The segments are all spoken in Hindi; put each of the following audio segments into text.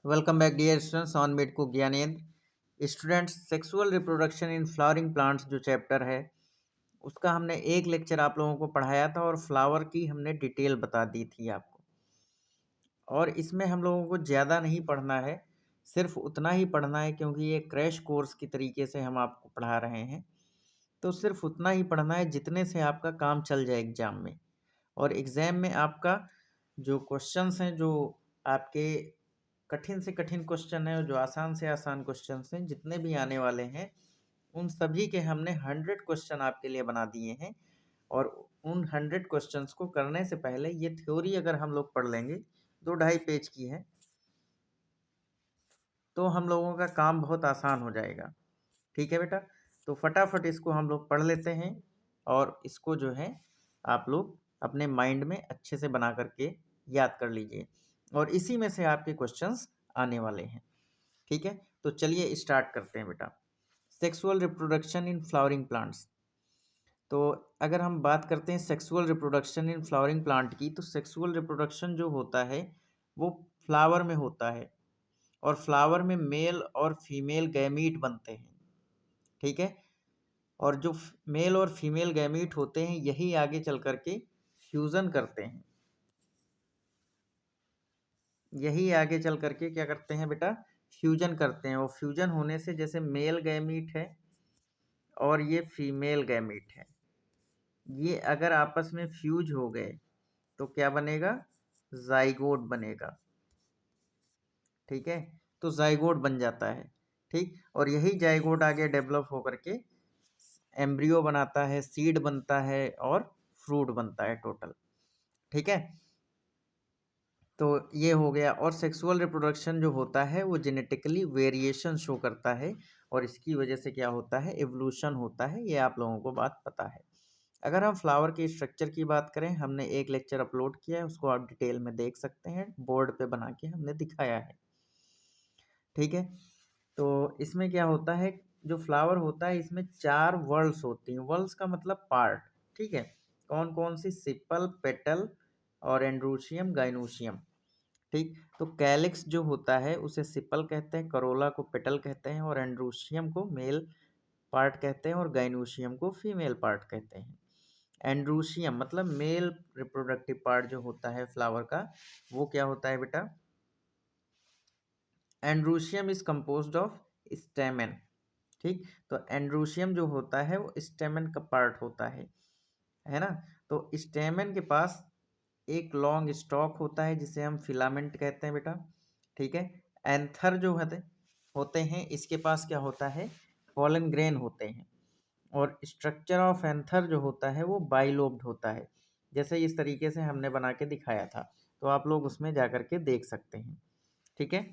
Welcome back dear students on Meet को Gyanendra. Students sexual reproduction in flowering plants जो चैप्टर है उसका हमने एक लेक्चर आप लोगों को पढ़ाया था और फ्लावर की हमने डिटेल बता दी थी आपको। और इसमें हम लोगों को ज़्यादा नहीं पढ़ना है, सिर्फ उतना ही पढ़ना है क्योंकि ये क्रैश कोर्स की तरीके से हम आपको पढ़ा रहे हैं। तो सिर्फ उतना ही पढ़ना है जितने से आपका काम चल जाए एग्ज़ाम में। और एग्ज़ाम में आपका जो क्वेश्चंस हैं, जो आपके कठिन से कठिन क्वेश्चन है और जो आसान से आसान क्वेश्चन हैं, जितने भी आने वाले हैं उन सभी के हमने 100 क्वेश्चन आपके लिए बना दिए हैं। और उन 100 क्वेश्चंस को करने से पहले ये थ्योरी अगर हम लोग पढ़ लेंगे, 2-2.5 पेज की है, तो हम लोगों का काम बहुत आसान हो जाएगा। ठीक है बेटा, तो फटाफट इसको हम लोग पढ़ लेते हैं और इसको जो है आप लोग अपने माइंड में अच्छे से बना करके याद कर लीजिए और इसी में से आपके क्वेश्चंस आने वाले हैं। ठीक है, तो चलिए स्टार्ट करते हैं बेटा। Sexual reproduction in flowering plants. तो अगर हम बात करते हैं sexual reproduction in flowering plant की, तो सेक्सुअल रिप्रोडक्शन जो होता है वो फ्लावर में होता है और फ्लावर में मेल और फीमेल गैमीट बनते हैं। ठीक है, और जो मेल और फीमेल गैमीट होते हैं यही आगे चल करके फ्यूज़न करते हैं। यही आगे चल करके क्या करते हैं बेटा, फ्यूजन करते हैं। और फ्यूजन होने से जैसे मेल गैमीट है और ये फीमेल गैमीट है, ये अगर आपस में फ्यूज हो गए तो क्या बनेगा, जाइगोट बनेगा। ठीक है, तो जाइगोट बन जाता है। ठीक, और यही जाइगोट आगे डेवलप होकर के एम्ब्रियो बनाता है, सीड बनता है और फ्रूट बनता है टोटल। ठीक है, तो ये हो गया। और सेक्सुअल रिप्रोडक्शन जो होता है वो जेनेटिकली वेरिएशन शो करता है और इसकी वजह से क्या होता है, एवोल्यूशन होता है। ये आप लोगों को बात पता है। अगर हम फ्लावर के स्ट्रक्चर की बात करें, हमने एक लेक्चर अपलोड किया है, उसको आप डिटेल में देख सकते हैं, बोर्ड पे बना के हमने दिखाया है। ठीक है, तो इसमें क्या होता है, जो फ्लावर होता है इसमें 4 वर्ल्स होती हैं। वर्ल्स का मतलब पार्ट। ठीक है, कौन कौन सी, सिपल, पेटल और एंड्रोशियम, गाइनोशियम। ठीक, तो कैलिक्स जो होता है उसे सिपल कहते हैं, करोला को पेटल कहते हैं और एंड्रोशियम को मेल पार्ट कहते हैं और गाइनोशियम को फीमेल पार्ट कहते हैं। एंड्रोशियम मतलब मेल रिप्रोडक्टिव पार्ट जो होता है फ्लावर का, वो क्या होता है बेटा, androecium is composed of stamen. ठीक, तो एंड्रोशियम जो होता है वो स्टेमेन का पार्ट होता है ना। तो स्टेमेन के पास एक लॉन्ग स्टॉक होता है जिसे हम फिलामेंट कहते हैं बेटा। ठीक है, एंथर जो होते हैं इसके पास क्या होता है, पॉलन ग्रेन होते हैं। और स्ट्रक्चर ऑफ एंथर जो होता है वो बाइलोब्ड होता है, जैसे इस तरीके से हमने बना के दिखाया था, तो आप लोग उसमें जा कर के देख सकते हैं। ठीक है,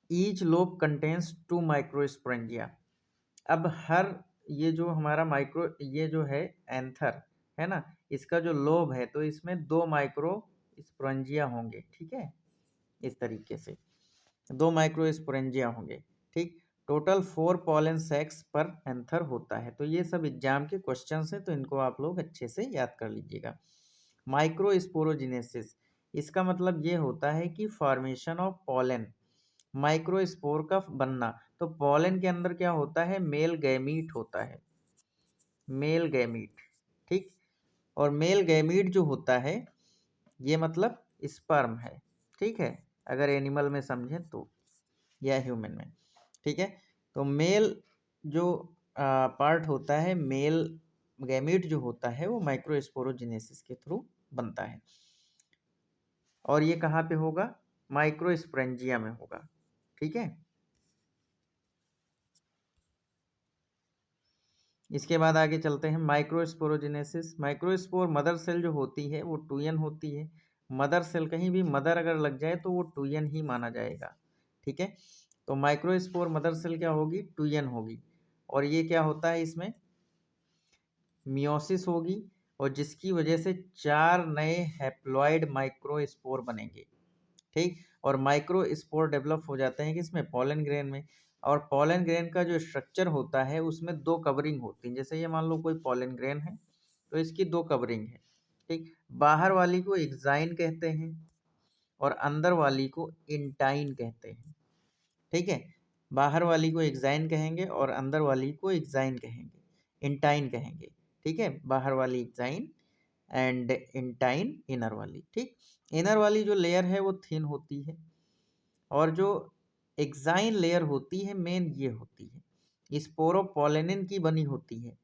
ईच लोब कंटेन्स 2 माइक्रोस्पोरेंजिया। अब हर, ये जो हमारा माइक्रो, ये जो है एंथर है ना, इसका जो लोब है तो इसमें 2 माइक्रो स्पोरेंजिया होंगे। ठीक है, इस तरीके से 2 माइक्रो स्पोरेंजिया होंगे। ठीक, टोटल 4 पॉलन सैक्स पर एंथर होता है। तो ये सब एग्जाम के क्वेश्चंस हैं, तो इनको आप लोग अच्छे से याद कर लीजिएगा। माइक्रो स्पोरोजिनेसिस, इसका मतलब ये होता है कि फॉर्मेशन ऑफ पॉलन, माइक्रोस्पोर का बनना। तो पॉलन के अंदर क्या होता है, मेल गैमीट होता है, मेल गैमीट। ठीक, और मेल गैमीट जो होता है ये मतलब स्पर्म है। ठीक है, अगर एनिमल में समझें तो, या ह्यूमन में। ठीक है, तो मेल जो पार्ट होता है, मेल गैमीट जो होता है वो माइक्रोस्पोरोजिनेसिस के थ्रू बनता है। और ये कहाँ पे होगा, माइक्रोस्पोरेंजिया में होगा। ठीक है, इसके बाद आगे चलते हैं, माइक्रोस्पोरोजेनेसिस। माइक्रोस्पोर मदर सेल जो होती है वो टूयन होती है। मदर सेल, कहीं भी मदर अगर लग जाए तो वो टूयन ही माना जाएगा। ठीक है, तो माइक्रोस्पोर मदर सेल क्या होगी, टूयन होगी। और ये क्या होता है, इसमें मियोसिस होगी और जिसकी वजह से 4 नए हैप्लॉइड माइक्रोस्पोर बनेंगे। ठीक, और माइक्रोस्पोर डेवलप हो जाते हैं किसमें, पॉलन ग्रेन में। और पॉलन ग्रेन का जो स्ट्रक्चर होता है उसमें 2 कवरिंग होती हैं। जैसे ये मान लो कोई पॉलन ग्रेन है तो इसकी 2 कवरिंग है। ठीक, बाहर वाली को एग्जाइन कहते हैं और अंदर वाली को इंटाइन कहते हैं। ठीक है, बाहर वाली को एग्जाइन कहेंगे और अंदर वाली को एग्जाइन कहेंगे, इंटाइन कहेंगे। ठीक है, बाहर वाली एग्जाइन एंड इंटाइन इनर वाली। ठीक, इनर वाली जो लेयर है वो थिन होती है और जो एक्साइन लेयर होती है मेन ये होती है, स्पोरोपोलेनिन की बनी होती है,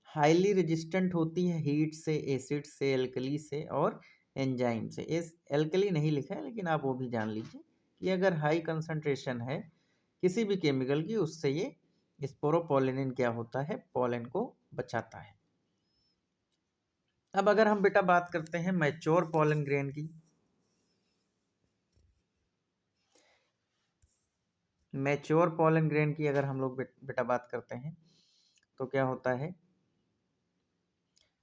हाईली रेजिस्टेंट होती है हीट से, एसिड से, एल्कली से और एंजाइम से। इस एल्कली नहीं लिखा है लेकिन आप वो भी जान लीजिए कि अगर हाई कंसंट्रेशन है किसी भी केमिकल की, उससे ये स्पोरोपोलेनिन क्या होता है, पोलन को बचाता है। अब अगर हम बेटा बात करते हैं मैच्योर पोलन ग्रेन की, मैच्योर पोलन ग्रेन की अगर हम लोग बेटा बात करते हैं तो क्या होता है,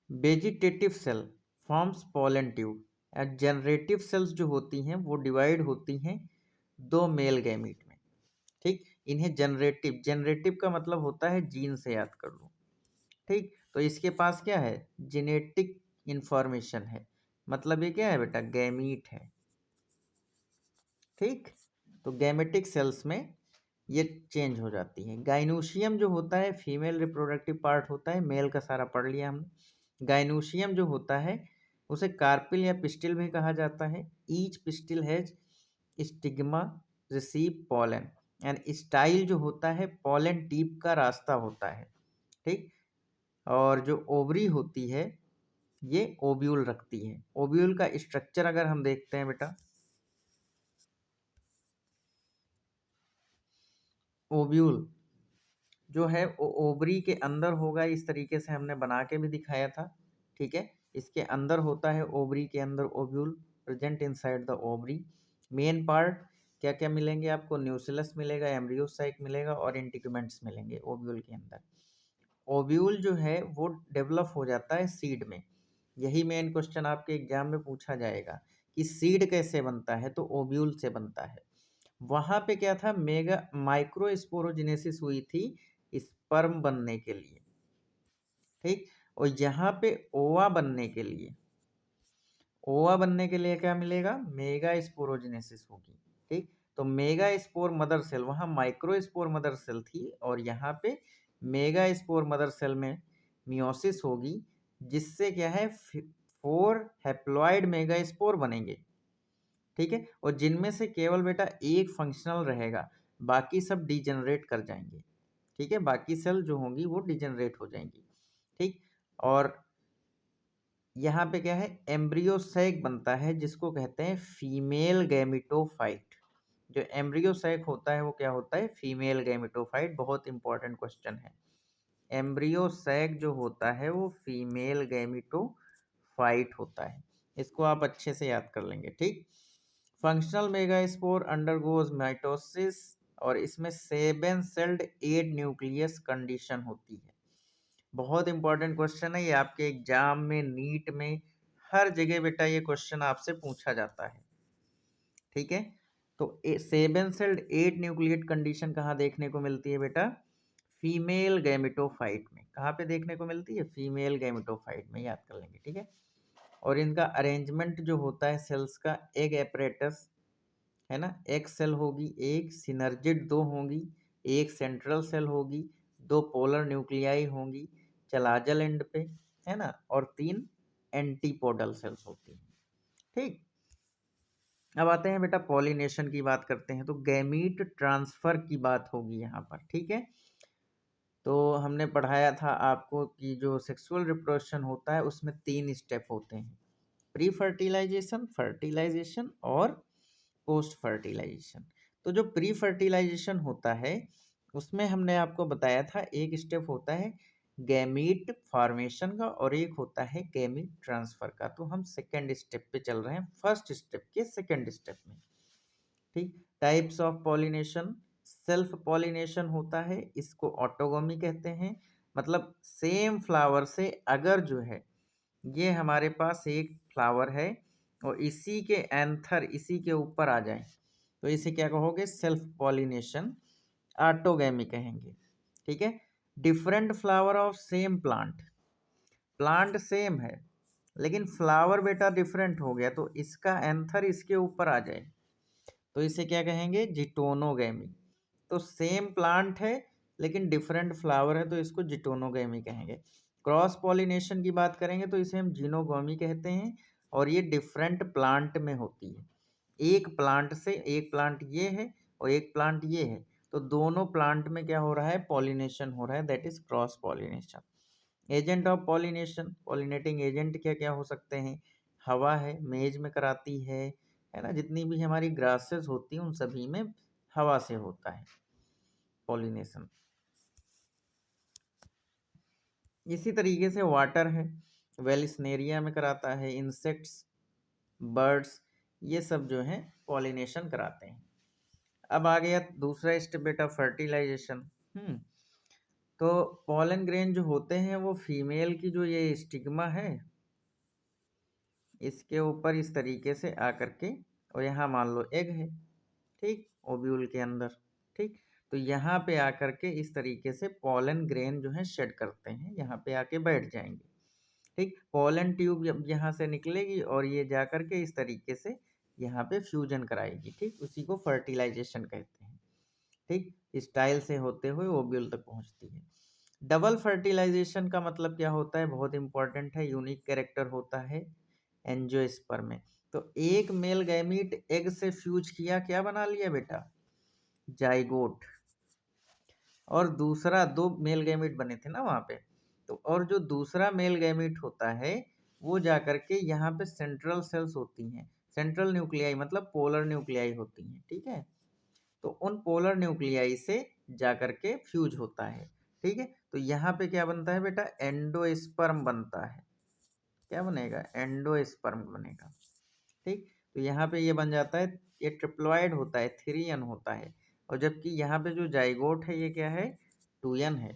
vegetative cell forms pollen tube and generative cells जो होती हैं वो डिवाइड होती हैं दो मेल गैमीट में। ठीक, इन्हें जनरेटिव, जनरेटिव का मतलब होता है जीन से याद कर लो। ठीक, तो इसके पास क्या है, जेनेटिक इंफॉर्मेशन है, मतलब ये क्या है बेटा, गैमीट है। ठीक, तो गैमेटिक सेल्स में ये चेंज हो जाती है। गाइनोशियम जो होता है फीमेल रिप्रोडक्टिव पार्ट होता है, मेल का सारा पढ़ लिया हमने। गाइनोशियम जो होता है उसे कार्पिल या पिस्टिल भी कहा जाता है। Each pistil has stigma receive pollen and style जो होता है पोलन टीप का रास्ता होता है। ठीक, और जो ओवरी होती है ये ओव्यूल रखती है। ओव्यूल का स्ट्रक्चर अगर हम देखते हैं बेटा, ओव्यूल जो है वो ओवरी के अंदर होगा, इस तरीके से हमने बना के भी दिखाया था। ठीक है, इसके अंदर होता है ओवरी के अंदर ovule present inside the ovary. Main part क्या क्या मिलेंगे आपको, न्यूक्लियस मिलेगा, एम्ब्रियोसाइट मिलेगा और इंटीग्यूमेंट्स मिलेंगे ओव्यूल के अंदर। ओव्यूल जो है वो डेवलप हो जाता है सीड में। यही मेन क्वेश्चन आपके एग्जाम में पूछा जाएगा कि सीड कैसे बनता है, तो ओव्यूल से बनता है। वहां पे क्या था, मेगा माइक्रोस्पोरोजेनेसिस हुई थी स्पर्म बनने के लिए। ठीक, और यहाँ पे ओवा बनने के लिए, ओवा बनने के लिए क्या मिलेगा, मेगा स्पोरोजेनेसिस होगी। ठीक, तो मेगा स्पोर मदर सेल, वहाँ माइक्रो स्पोर मदर सेल थी और यहाँ पे मेगा स्पोर मदर सेल में मियोसिस होगी, जिससे क्या है 4 हैप्लॉइड मेगा स्पोर बनेंगे। ठीक है, और जिनमें से केवल बेटा एक फंक्शनल रहेगा, बाकी सब डिजेनरेट कर जाएंगे। ठीक है, बाकी सेल जो होंगी वो डिजेनरेट हो जाएंगी। ठीक, और यहाँ पे क्या है, एम्ब्रियोसैक बनता है जिसको कहते हैं फीमेल गैमिटोफाइट। जो एम्ब्रियोसैक होता है वो क्या होता है, फीमेल गैमिटोफाइट। बहुत इंपॉर्टेंट क्वेश्चन है। एम्ब्रियोसैक जो होता है वो फीमेल गैमिटोफाइट होता है, इसको आप अच्छे से याद कर लेंगे। ठीक, फंक्शनल मेगास्पोर अंडरगोज माइटोसिस और इसमें 7 सेल्ड 8 न्यूक्लियस कंडीशन होती है। बहुत इंपॉर्टेंट क्वेश्चन है ये, आपके एग्जाम में, नीट में, हर जगह बेटा ये क्वेश्चन आपसे पूछा जाता है। ठीक है, तो 7 सेल्ड 8 न्यूक्लियट कंडीशन कहाँ देखने को मिलती है बेटा, फीमेल गैमेटोफाइट में। कहाँ पे देखने को मिलती है, फीमेल गैमेटोफाइट में, याद कर लेंगे। ठीक है, और इनका अरेंजमेंट जो होता है सेल्स का, एग एपरेटस है ना, एक सेल होगी, एक सिनर्जिड 2 होंगी, एक सेंट्रल सेल होगी, 2 पोलर न्यूक्लियाई होंगी चलाजल एंड पे, है ना, और 3 एंटीपोडल सेल्स होती हैं। ठीक, अब आते हैं बेटा पॉलिनेशन की बात करते हैं, तो गैमीट ट्रांसफर की बात होगी यहाँ पर। ठीक है, तो हमने पढ़ाया था आपको कि जो सेक्सुअल रिप्रोडक्शन होता है उसमें 3 स्टेप होते हैं, प्री फर्टिलाइजेशन, फर्टिलाइजेशन और पोस्ट फर्टिलाइजेशन। तो जो प्री फर्टिलाइजेशन होता है उसमें हमने आपको बताया था एक स्टेप होता है गैमीट फॉर्मेशन का और एक होता है गैमीट ट्रांसफर का। तो हम सेकेंड स्टेप पे चल रहे हैं, फर्स्ट स्टेप के सेकेंड स्टेप में। ठीक, types of pollination, self pollination होता है, इसको ऑटोगोमी कहते हैं। मतलब सेम फ्लावर से अगर जो है ये हमारे पास एक फ्लावर है और इसी के एंथर इसी के ऊपर आ जाए तो इसे क्या कहोगे, सेल्फ पॉलिनेशन, ऑटोगैमी कहेंगे। ठीक है, different flower of same plant, plant same है लेकिन फ्लावर बेटा डिफरेंट हो गया, तो इसका एंथर इसके ऊपर आ जाए तो इसे क्या कहेंगे? जिटोनोगैमी। तो सेम प्लांट है लेकिन डिफरेंट फ्लावर है तो इसको जिटोनोगैमी कहेंगे। क्रॉस पॉलिनेशन की बात करेंगे तो इसे हम जीनोगोमी कहते हैं, और ये डिफरेंट प्लांट में होती है। एक प्लांट से, एक प्लांट ये है और एक प्लांट ये है, तो दोनों प्लांट में क्या हो रहा है? पॉलिनेशन हो रहा है, that is cross pollination. Agent of pollination, pollinating agent क्या क्या हो सकते हैं? हवा है, मेज में कराती है ना। जितनी भी हमारी ग्रासेस होती हैं उन सभी में हवा से होता है पॉलिनेशन। इसी तरीके से वाटर है, वेलिस्नेरिया में कराता है, इंसेक्ट्स, बर्ड्स, ये सब जो है पॉलिनेशन कराते हैं। अब आ गया दूसरा स्टेप बेटा, फर्टिलाइजेशन। तो पॉलन ग्रेन जो होते हैं वो फीमेल की जो ये स्टिग्मा है इसके ऊपर इस तरीके से आकर के, और यहाँ मान लो एग है, ठीक, ओव्यूल के अंदर, ठीक, तो यहाँ पे आकर के इस तरीके से पॉलन ग्रेन जो है शेड करते हैं, यहाँ पे आके बैठ जाएंगे, ठीक। पॉलन ट्यूब यहाँ से निकलेगी और ये जा कर के इस तरीके से यहाँ पे फ्यूजन कराएगी, ठीक, उसी को फर्टिलाइजेशन कहते हैं, ठीक। स्टाइल से होते हुए ओव्यूल तक पहुँचती है। डबल फर्टिलाइजेशन का मतलब क्या होता है? बहुत इंपॉर्टेंट है, यूनिक कैरेक्टर होता है एंजियोस्पर्म में। तो एक मेल गैमीट एग से फ्यूज किया, क्या बना लिया बेटा? जाइगोट। और दूसरा, दो मेल गैमीट बने थे ना वहाँ पे, तो और जो दूसरा मेल गैमीट होता है वो जा करके यहाँ पे सेंट्रल सेल्स होती हैं, सेंट्रल न्यूक्लियाई मतलब पोलर न्यूक्लियाई होती हैं, ठीक है। तो उन पोलर न्यूक्लियाई से जा करके फ्यूज होता है, ठीक है। तो यहाँ पे क्या बनता है बेटा? एंडोस्पर्म बनता है। क्या बनेगा? एंडोस्पर्म बनेगा, ठीक। तो यहाँ पे ये बन जाता है, ये ट्रिप्लॉइड होता है, 3n होता है, और जबकि यहाँ पे जो जाइगोट है ये क्या है? 2n है,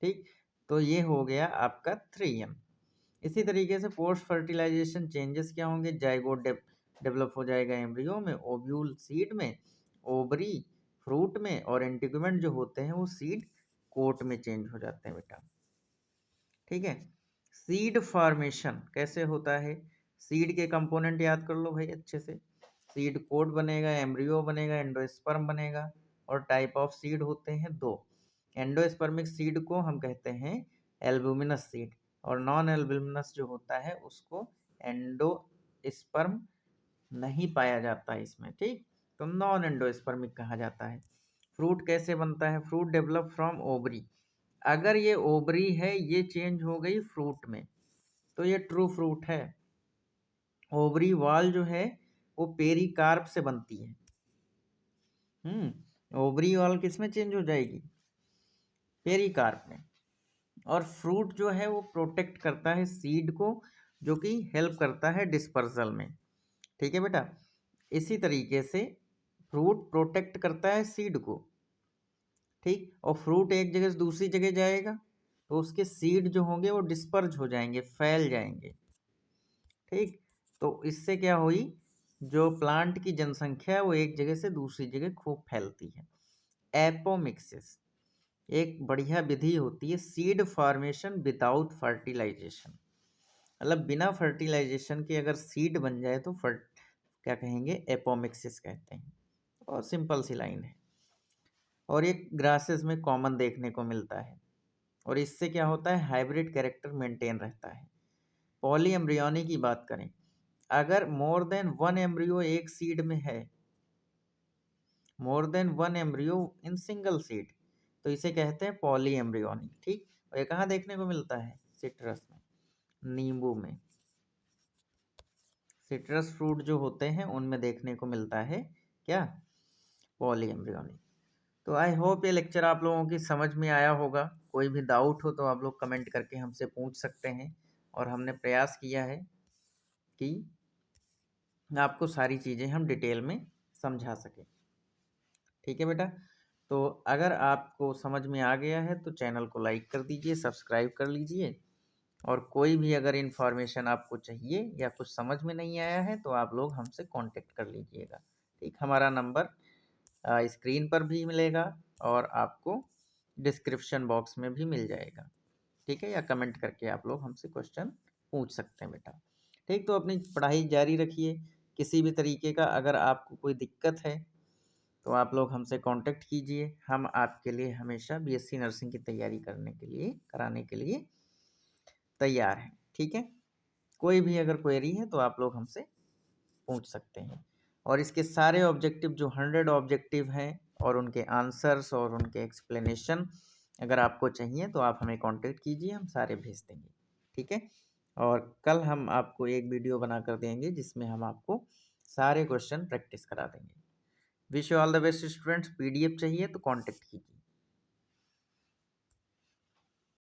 ठीक। तो ये हो गया आपका 3n। इसी तरीके से पोस्ट फर्टिलाइजेशन चेंजेस क्या होंगे? जाइगोट डेवलप हो जाएगा एम्ब्रियो में, ओव्यूल सीड में, ओवरी फ्रूट में, और इंटीग्यूमेंट जो होते हैं वो सीड कोट में चेंज हो जाते हैं बेटा, ठीक है। सीड फॉर्मेशन कैसे होता है? सीड के कंपोनेंट याद कर लो भाई अच्छे से। सीड कोट बनेगा, एम्ब्रियो बनेगा, एंडोस्पर्म बनेगा, और टाइप ऑफ सीड होते हैं दो। एंडोस्पर्मिक सीड को हम कहते हैं एल्बुमिनस सीड, और नॉन एल्बुमिनस जो होता है उसको एंडोस्पर्म नहीं पाया जाता है इसमें, ठीक, तो नॉन एंडोस्पर्मिक कहा जाता है। फ्रूट कैसे बनता है? Fruit develop from ovary. अगर ये ओवरी है, ये चेंज हो गई फ्रूट में, तो ये ट्रू फ्रूट है। ओवरी वॉल जो है वो पेरिकार्प से बनती है। ओवरी वॉल किस में चेंज हो जाएगी? पेरिकार्प में। और फ्रूट जो है वो प्रोटेक्ट करता है सीड को, जो कि हेल्प करता है डिस्पर्सल में, ठीक है बेटा। इसी तरीके से फ्रूट प्रोटेक्ट करता है सीड को, ठीक, और फ्रूट एक जगह से दूसरी जगह जाएगा तो उसके सीड जो होंगे वो डिस्पर्ज हो जाएंगे, फैल जाएंगे, ठीक। तो इससे क्या हुई? जो प्लांट की जनसंख्या है वो एक जगह से दूसरी जगह खूब फैलती है। एपोमिक्सिस एक बढ़िया विधि होती है, सीड फॉर्मेशन विदाउट फर्टिलाइजेशन, मतलब बिना फर्टिलाइजेशन के अगर सीड बन जाए तो क्या कहेंगे? एपोमिक्सिस कहते हैं। और सिंपल सी लाइन है, और ये ग्रासेस में कॉमन देखने को मिलता है, और इससे क्या होता है? हाइब्रिड कैरेक्टर मेंटेन रहता है। पॉली एम्ब्रियोनी की बात करें, अगर मोर देन वन एम्ब्रियो एक सीड में है, more than one embryo in single seed, तो इसे कहते हैं पॉली एम्ब्रियोनी, ठीक। और ये कहाँ देखने को मिलता है? सिट्रस में, नींबू में, सिट्रस फ्रूट जो होते हैं उनमें देखने को मिलता है क्या? Poly embryony. तो आई होप ये लेक्चर आप लोगों की समझ में आया होगा। कोई भी डाउट हो तो आप लोग कमेंट करके हमसे पूछ सकते हैं, और हमने प्रयास किया है कि आपको सारी चीज़ें हम डिटेल में समझा सकें, ठीक है बेटा। तो अगर आपको समझ में आ गया है तो चैनल को लाइक कर दीजिए, सब्सक्राइब कर लीजिए, और कोई भी अगर इन्फॉर्मेशन आपको चाहिए या कुछ समझ में नहीं आया है तो आप लोग हमसे कांटेक्ट कर लीजिएगा, ठीक। हमारा नंबर स्क्रीन पर भी मिलेगा और आपको डिस्क्रिप्शन बॉक्स में भी मिल जाएगा, ठीक है, या कमेंट करके आप लोग हमसे क्वेश्चन पूछ सकते हैं बेटा। ठीक, तो अपनी पढ़ाई जारी रखिए। किसी भी तरीके का अगर आपको कोई दिक्कत है तो आप लोग हमसे कांटेक्ट कीजिए। हम आपके लिए हमेशा बीएससी नर्सिंग की तैयारी कराने के लिए तैयार हैं। ठीक है, कोई भी अगर क्वेरी है तो आप लोग हमसे पूछ सकते हैं। और इसके सारे ऑब्जेक्टिव जो 100 ऑब्जेक्टिव हैं और उनके आंसर्स और उनके एक्सप्लेनेशन अगर आपको चाहिए तो आप हमें कांटेक्ट कीजिए, हम सारे भेज देंगे। ठीक है, और कल हम आपको एक वीडियो बना कर देंगे जिसमें हम आपको सारे क्वेश्चन प्रैक्टिस करा देंगे। Wish you all the best students. PDF चाहिए तो कांटेक्ट कीजिए।